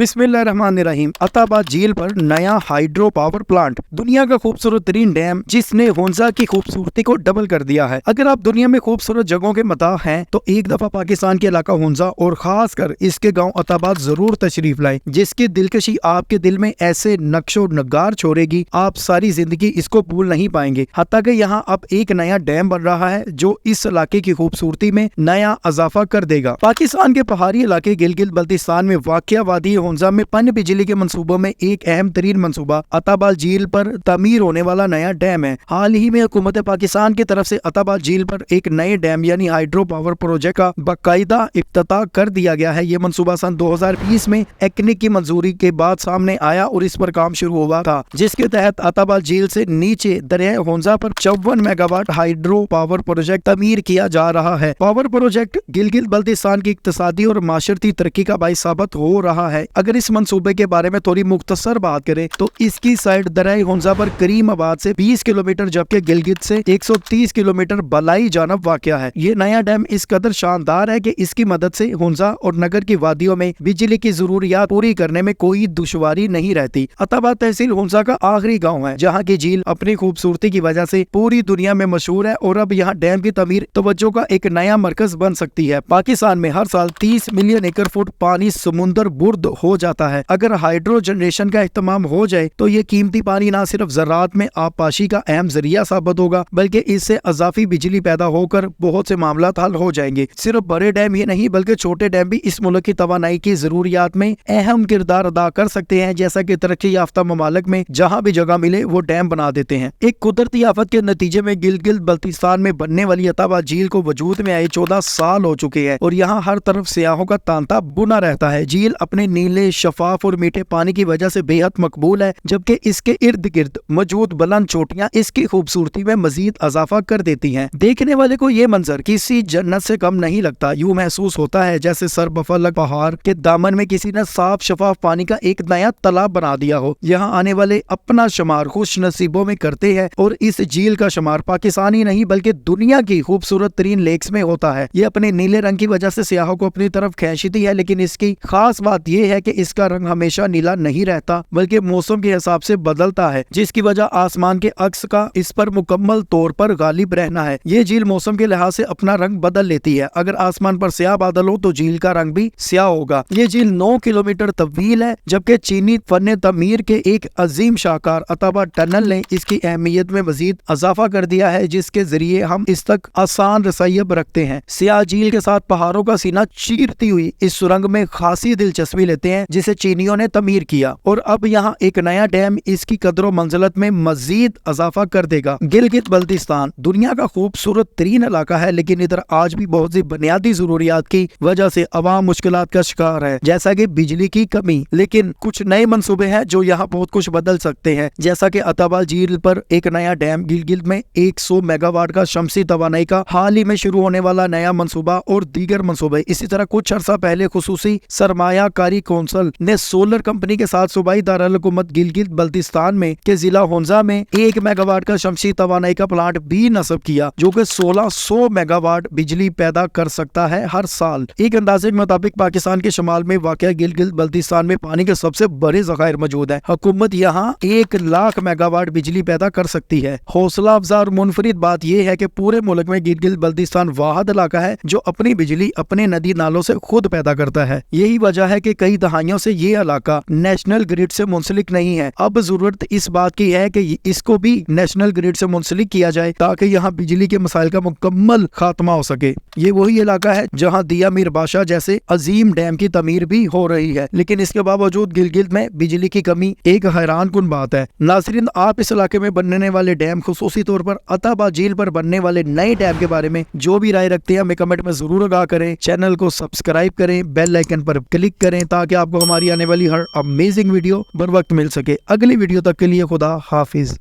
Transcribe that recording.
बिस्मिल्लाहिर्रहमानिर्रहीम। अताबाद झील पर नया हाइड्रो पावर प्लांट, दुनिया का खूबसूरत तरीन डैम जिसने हुंजा की खूबसूरती को डबल कर दिया है। अगर आप दुनिया में खूबसूरत जगहों के मताह हैं तो एक दफा पाकिस्तान के इलाका हुंजा और खास कर इसके गांव अताबाद जरूर तशरीफ लाए, जिसकी दिलकशी आपके दिल में ऐसे नक्शो नगार छोड़ेगी आप सारी जिंदगी इसको भूल नहीं पाएंगे। हत्ता कि यहाँ अब एक नया डैम बन रहा है जो इस इलाके की खूबसूरती में नया इजाफा कर देगा। पाकिस्तान के पहाड़ी इलाके गिलगित बल्तिस्तान में वाक़िया वादी हुंजा में पन बिजली के मंसूबों में एक अहम तरीन मंसूबा अताबाद झील पर तमीर होने वाला नया डैम है। हाल ही में हुकूमत पाकिस्तान की तरफ से अताबाद झील पर एक नए डैम यानी हाइड्रो पावर प्रोजेक्ट का बाकायदा इफ्तिताह कर दिया गया है। ये मंसूबा सन 2020 में एक्निक की मंजूरी के बाद सामने आया और इस पर काम शुरू हुआ था, जिसके तहत अताबाद झील से नीचे दरिया हुंजा पर 54 मेगावाट हाइड्रो पावर प्रोजेक्ट तमीर किया जा रहा है। पावर प्रोजेक्ट गिलगित बल्तिस्तान की इक्तिसादी और माशरती तरक्की का बाइस साबित हो रहा है। अगर इस मंसूबे के बारे में थोड़ी मुख्तसर बात करें तो इसकी साइड दरिया हुंजा पर करीमाबाद से 20 किलोमीटर जबकि गिलगित से 130 किलोमीटर बलाई जानब वाक़या है। ये नया डैम इस कदर शानदार है कि इसकी मदद से हुंजा और नगर की वादियों में बिजली की जरूरियात पूरी करने में कोई दुश्वारी नहीं रहती। अताबाद तहसील हुंजा का आखिरी गाँव है जहाँ की झील अपनी खूबसूरती की वजह से पूरी दुनिया में मशहूर है और अब यहाँ डैम की तमीर तवज्जो का एक नया मरकज बन सकती है। पाकिस्तान में हर साल 30 मिलियन एकड़ फुट पानी समुंदर बुर्द हो जाता है। अगर हाइड्रो जनरेशन का इस्तेमाल हो जाए तो ये कीमती पानी न सिर्फ ज़राअत में आबपाशी का अहम जरिया साबित होगा बल्कि इससे अजाफी बिजली पैदा होकर बहुत से मामला हल हो जाएंगे। सिर्फ बड़े डैम ही नहीं बल्कि छोटे डैम भी इस मुल्क की तवानाई की जरूरियात में अहम किरदार अदा कर सकते हैं, जैसा कि तरक्की याफ्ता ममालिक में जहाँ भी जगह मिले वो डैम बना देते हैं। एक कुदरती आफत के नतीजे में गिलगित बल्तिस्तान में बनने वाली अताबाद झील को वजूद में आए 14 साल हो चुके हैं और यहाँ हर तरफ सियाहों का तांता बुना रहता है। झील अपने नीले शफाफ और मीठे पानी की वजह से बेहद मकबूल है, जबकि इसके इर्द गिर्द मौजूद बुलंद चोटियां इसकी खूबसूरती में मजीद इजाफा कर देती हैं। देखने वाले को ये मंजर किसी जन्नत से कम नहीं लगता। यूं महसूस होता है जैसे सरबफलक पहाड़ के दामन में किसी ने साफ शफाफ पानी का एक नया तालाब बना दिया हो। यहाँ आने वाले अपना शुमार खुश नसीबों में करते हैं और इस झील का शुमार पाकिस्तान ही नहीं बल्कि दुनिया की खूबसूरत तरीन लेक्स में होता है। ये अपने नीले रंग की वजह से सियाहों को अपनी तरफ खींचती है, लेकिन इसकी खास बात यह है कि इसका रंग हमेशा नीला नहीं रहता बल्कि मौसम के हिसाब से बदलता है, जिसकी वजह आसमान के अक्स का इस पर मुकम्मल तौर पर गालिब रहना है। ये झील मौसम के लिहाज से अपना रंग बदल लेती है। अगर आसमान पर स्याह बादल हो तो झील का रंग भी स्याह होगा। ये झील 9 किलोमीटर तवील है, जबकि चीनी फन तमीर के एक अजीम शाहकार अताबाद टनल ने इसकी अहमियत में मजीद इजाफा कर दिया है, जिसके जरिए हम इस तक आसान रसायब रखते हैं। स्याह झील के साथ पहाड़ों का सीना चीरती हुई इस सुरंग में खासी दिलचस्पी लेते हैं जिसे चीनियों ने तमीर किया और अब यहाँ एक नया डैम इसकी कदर मंजिलत में मजीद इजाफा कर देगा। गिलगित बल्तिस्तान दुनिया का खूबसूरत तरीन इलाका है, लेकिन इधर आज भी बहुत सी बुनियादी जरूरियात की वजह से अवाम मुश्किलात का शिकार है, जैसा कि बिजली की कमी। लेकिन कुछ नए मंसूबे हैं जो यहाँ बहुत कुछ बदल सकते हैं, जैसा कि अताबाद झील पर एक नया डैम, गिलगित में 100 मेगावाट का शमसी तवानाई का हाल ही में शुरू होने वाला नया मंसूबा और दीगर मंसूबे। इसी तरह कुछ अर्सा पहले खुसूसी सरमायाकारी कौंसिल ने सोलर कंपनी के साथ सूबाई दारुल हुकूमत गिलगित बल्तिस्तान में के जिला हुंजा में 1 मेगावाट का शमसी तवानाई का प्लांट भी नस्ब किया, जो कि 1600 मेगावाट बिजली पैदा कर सकता है हर साल। एक अंदाजे के मुताबिक पाकिस्तान के शुमाल में वाक़या गिलगित बल्तिस्तान में पानी के सबसे बड़े ज़खायर मौजूद है। हुकूमत यहाँ 1 लाख मेगावाट बिजली पैदा कर सकती है। हौसला अफजा और मुनफरिद बात यह है कि पूरे मुल्क में गिलगित बल्तिस्तान वाहिद इलाका है जो अपनी बिजली अपने नदी नालों से खुद पैदा करता है। यही वजह है कि कई दहाइयों से ये इलाका नेशनल ग्रिड से मुंसलिक नहीं है। अब जरूरत इस बात की है कि इसको भी नेशनल ग्रिड से मुंसलिक किया जाए ताकि यहाँ बिजली के मसाइल का मुकम्मल खात्मा हो सके। ये वही इलाका है जहाँ दिया मीर बादशाह जैसे अजीम डैम की तमीर भी हो रही है, लेकिन इसके बावजूद गिलगित में बिजली की कमी एक हैरान कुन बात है। नाज़रीन, आप इस इलाके में बनने वाले डैम, खुसूसी तौर पर अताबाद झील पर बनने वाले नए डैम के बारे में जो भी राय रखते हैं हमें कमेंट में जरूर आगाह करें। चैनल को सब्सक्राइब करें, बेल आइकन पर क्लिक करें ताकि आपको हमारी आने वाली हर अमेजिंग वीडियो बर वक्त मिल सके। अगली वीडियो तक के लिए खुदा हाफिज।